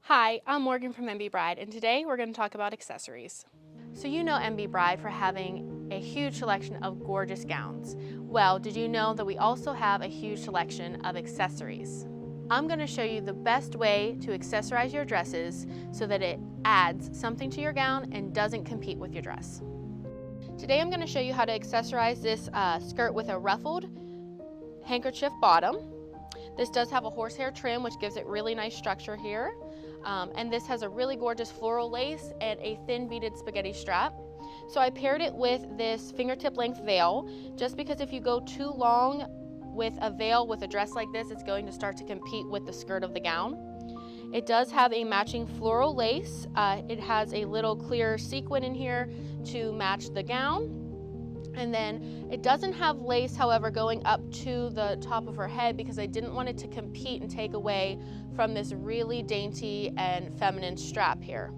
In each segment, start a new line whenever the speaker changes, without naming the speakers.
Hi, I'm Morgan from MB Bride, and today we're going to talk about accessories. So you know MB Bride for having a huge selection of gorgeous gowns. Well, did you know that we also have a huge selection of accessories? I'm going to show you the best way to accessorize your dresses so that it adds something to your gown and doesn't compete with your dress. Today I'm going to show you how to accessorize this skirt with a ruffled handkerchief bottom. This does have a horsehair trim, which gives it really nice structure here. And this has a really gorgeous floral lace and a thin beaded spaghetti strap. So I paired it with this fingertip length veil, just because if you go too long with a veil with a dress like this, it's going to start to compete with the skirt of the gown. It does have a matching floral lace. It has a little clear sequin in here to match the gown. And then it doesn't have lace, however, going up to the top of her head because I didn't want it to compete and take away from this really dainty and feminine strap here.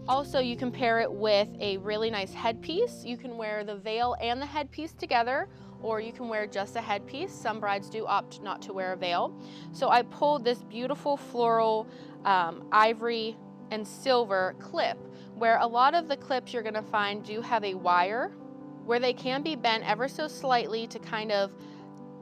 Also, you can pair it with a really nice headpiece. You can wear the veil and the headpiece together, or you can wear just a headpiece. Some brides do opt not to wear a veil. So I pulled this beautiful floral ivory and silver clip, where a lot of the clips you're gonna find do have a wire where they can be bent ever so slightly to kind of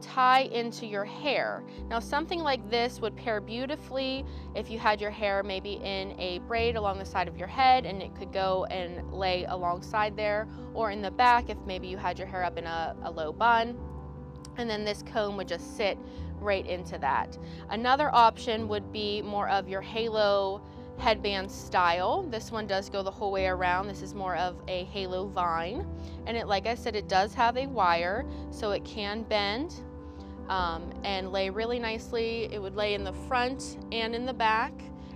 tie into your hair. Now something like this would pair beautifully if you had your hair maybe in a braid along the side of your head and it could go and lay alongside there, or in the back if maybe you had your hair up in a low bun, and then this comb would just sit right into that. Another option would be more of your halo headband style. This one does go the whole way around. This is more of a halo vine, and it, like I said, it does have a wire so it can bend and lay really nicely. It would lay in the front and in the back,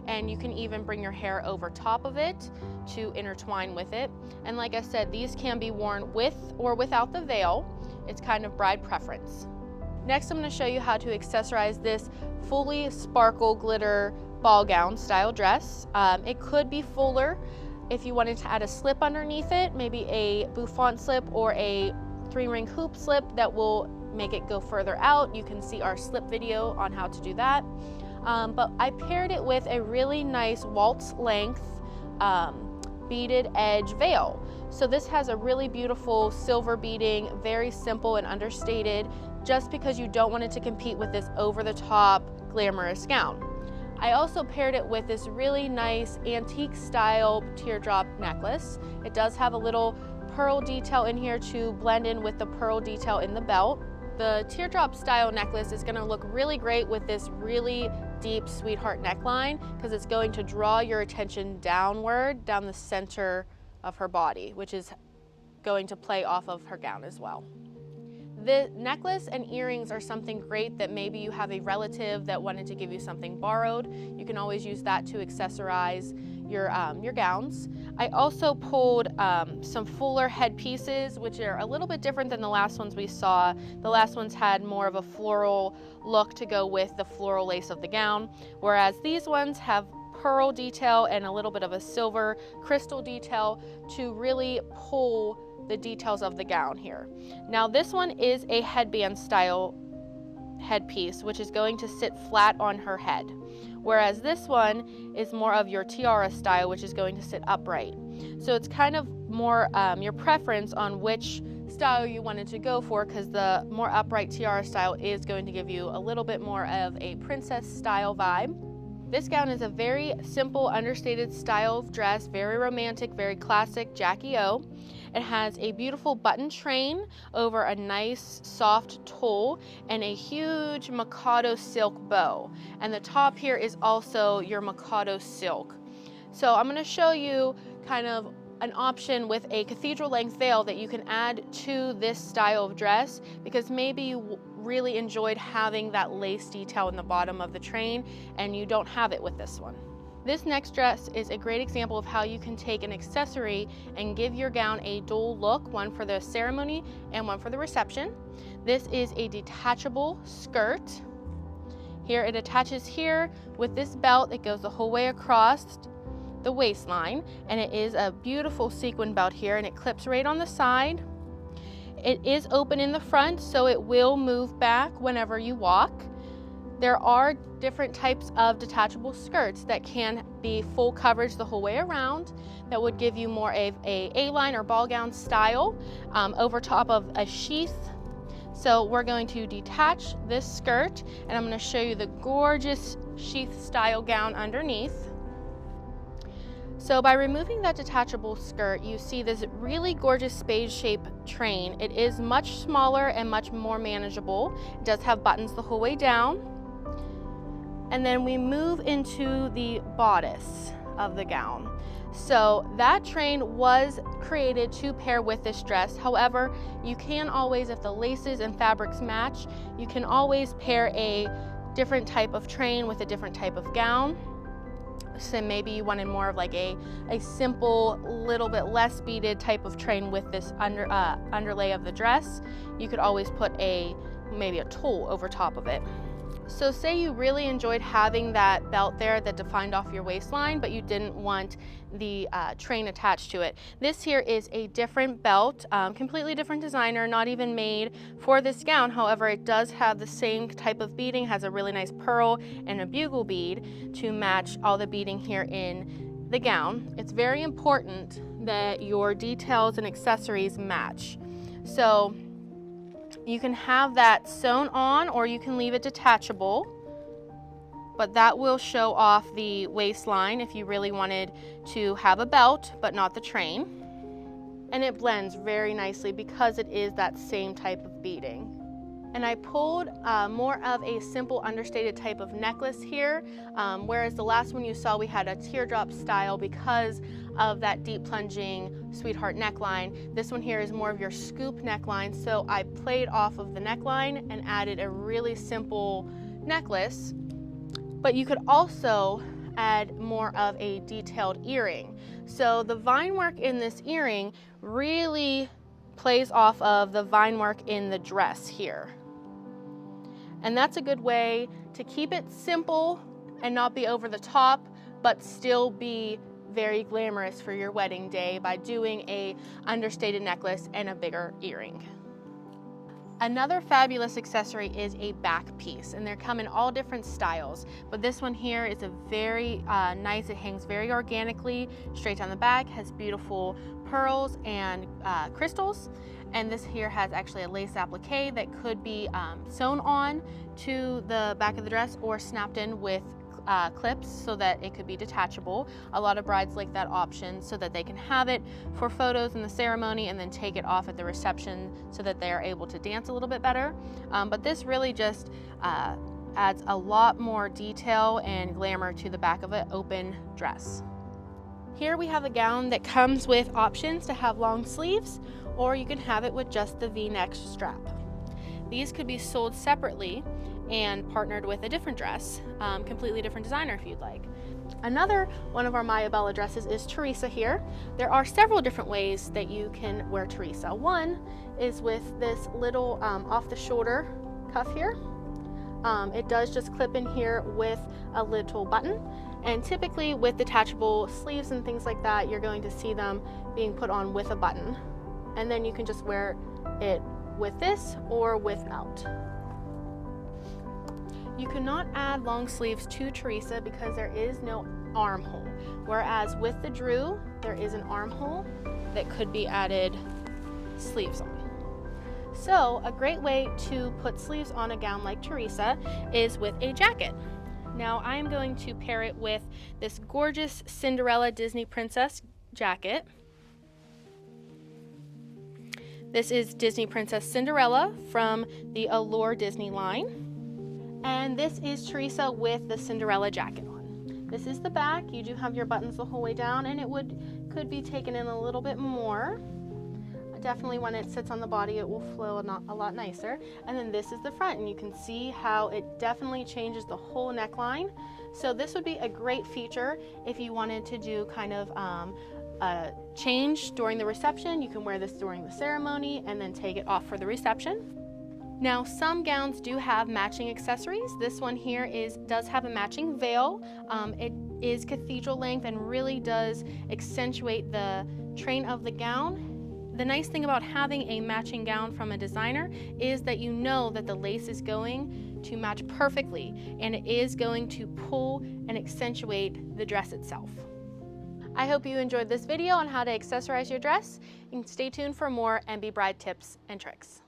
and you can even bring your hair over top of it to intertwine with it. And like I said, these can be worn with or without the veil. It's kind of bride preference. Next, I'm going to show you how to accessorize this fully sparkle glitter ball gown style dress. It could be fuller if you wanted to add a slip underneath it, maybe a bouffant slip or a 3-ring hoop slip that will make it go further out. You can see our slip video on how to do that. But I paired it with a really nice waltz length beaded edge veil. So this has a really beautiful silver beading, very simple and understated, just because you don't want it to compete with this over-the-top glamorous gown. I also paired it with this really nice antique style teardrop necklace. It does have a little pearl detail in here to blend in with the pearl detail in the belt. The teardrop style necklace is going to look really great with this really deep sweetheart neckline because it's going to draw your attention downward, down the center of her body, which is going to play off of her gown as well. The necklace and earrings are something great that maybe you have a relative that wanted to give you something borrowed. You can always use that to accessorize your gowns. I also pulled some fuller headpieces, which are a little bit different than the last ones we saw. The last ones had more of a floral look to go with the floral lace of the gown, whereas these ones have pearl detail and a little bit of a silver crystal detail to really pull the details of the gown here. Now this one is a headband style headpiece, which is going to sit flat on her head, whereas this one is more of your tiara style, which is going to sit upright. So it's kind of more your preference on which style you wanted to go for, because the more upright tiara style is going to give you a little bit more of a princess style vibe. This gown is a very simple, understated style of dress, very romantic, very classic Jackie O. It has a beautiful button train over a nice soft tulle and a huge Mikado silk bow. And the top here is also your Mikado silk. So I'm going to show you kind of an option with a cathedral length veil that you can add to this style of dress, because maybe you really enjoyed having that lace detail in the bottom of the train and you don't have it with this one. This next dress is a great example of how you can take an accessory and give your gown a dual look, one for the ceremony and one for the reception. This is a detachable skirt. Here it attaches here with this belt. It goes the whole way across the waistline, and it is a beautiful sequin belt here, and it clips right on the side. It is open in the front, so it will move back whenever you walk. There are different types of detachable skirts that can be full coverage the whole way around, that would give you more of a A-line or ball gown style over top of a sheath. So we're going to detach this skirt, and I'm going to show you the gorgeous sheath style gown underneath. So by removing that detachable skirt, you see this really gorgeous spade-shaped train. It is much smaller and much more manageable. It does have buttons the whole way down. And then we move into the bodice of the gown. So that train was created to pair with this dress. However, you can always, if the laces and fabrics match, you can always pair a different type of train with a different type of gown. So maybe you wanted more of like a simple, little bit less beaded type of train with this underlay of the dress. You could always put maybe a tulle over top of it. So say you really enjoyed having that belt there that defined off your waistline, but you didn't want the train attached to it. This here is a different belt, completely different designer, not even made for this gown. However, it does have the same type of beading, has a really nice pearl and a bugle bead to match all the beading here in the gown. It's very important that your details and accessories match. So you can have that sewn on, or you can leave it detachable, but that will show off the waistline if you really wanted to have a belt but not the train. And it blends very nicely because it is that same type of beading. And I pulled more of a simple understated type of necklace here, whereas the last one you saw we had a teardrop style because of that deep plunging sweetheart neckline. This one here is more of your scoop neckline, so I played off of the neckline and added a really simple necklace. But you could also add more of a detailed earring. So the vine work in this earring really plays off of the vine work in the dress here. And that's a good way to keep it simple and not be over the top, but still be very glamorous for your wedding day by doing a understated necklace and a bigger earring. Another fabulous accessory is a back piece, and they come in all different styles, but this one here is a very nice. It hangs very organically straight down the back, has beautiful pearls and crystals, and this here has actually a lace applique that could be sewn on to the back of the dress or snapped in with clips so that it could be detachable. A lot of brides like that option so that they can have it for photos in the ceremony and then take it off at the reception so that they are able to dance a little bit better. But this really just adds a lot more detail and glamour to the back of an open dress. Here we have a gown that comes with options to have long sleeves, or you can have it with just the V-neck strap. These could be sold separately and partnered with a different dress, completely different designer if you'd like. Another one of our Maya Bella dresses is Teresa here. There are several different ways that you can wear Teresa. One is with this little off the shoulder cuff here. It does just clip in here with a little button, and typically with detachable sleeves and things like that, you're going to see them being put on with a button, and then you can just wear it with this or without. You cannot add long sleeves to Teresa because there is no armhole, whereas with the Drew, there is an armhole that could be added sleeves on. So a great way to put sleeves on a gown like Teresa is with a jacket. Now I am going to pair it with this gorgeous Cinderella Disney Princess jacket. This is Disney Princess Cinderella from the Allure Disney line. And this is Teresa with the Cinderella jacket on. This is the back. You do have your buttons the whole way down, and it could be taken in a little bit more. Definitely when it sits on the body, it will flow a lot nicer. And then this is the front, and you can see how it definitely changes the whole neckline. So this would be a great feature if you wanted to do kind of a change during the reception. You can wear this during the ceremony and then take it off for the reception. Now some gowns do have matching accessories. This one here does have a matching veil. It is cathedral length and really does accentuate the train of the gown. The nice thing about having a matching gown from a designer is that you know that the lace is going to match perfectly, and it is going to pull and accentuate the dress itself. I hope you enjoyed this video on how to accessorize your dress, and stay tuned for more MB Bride tips and tricks.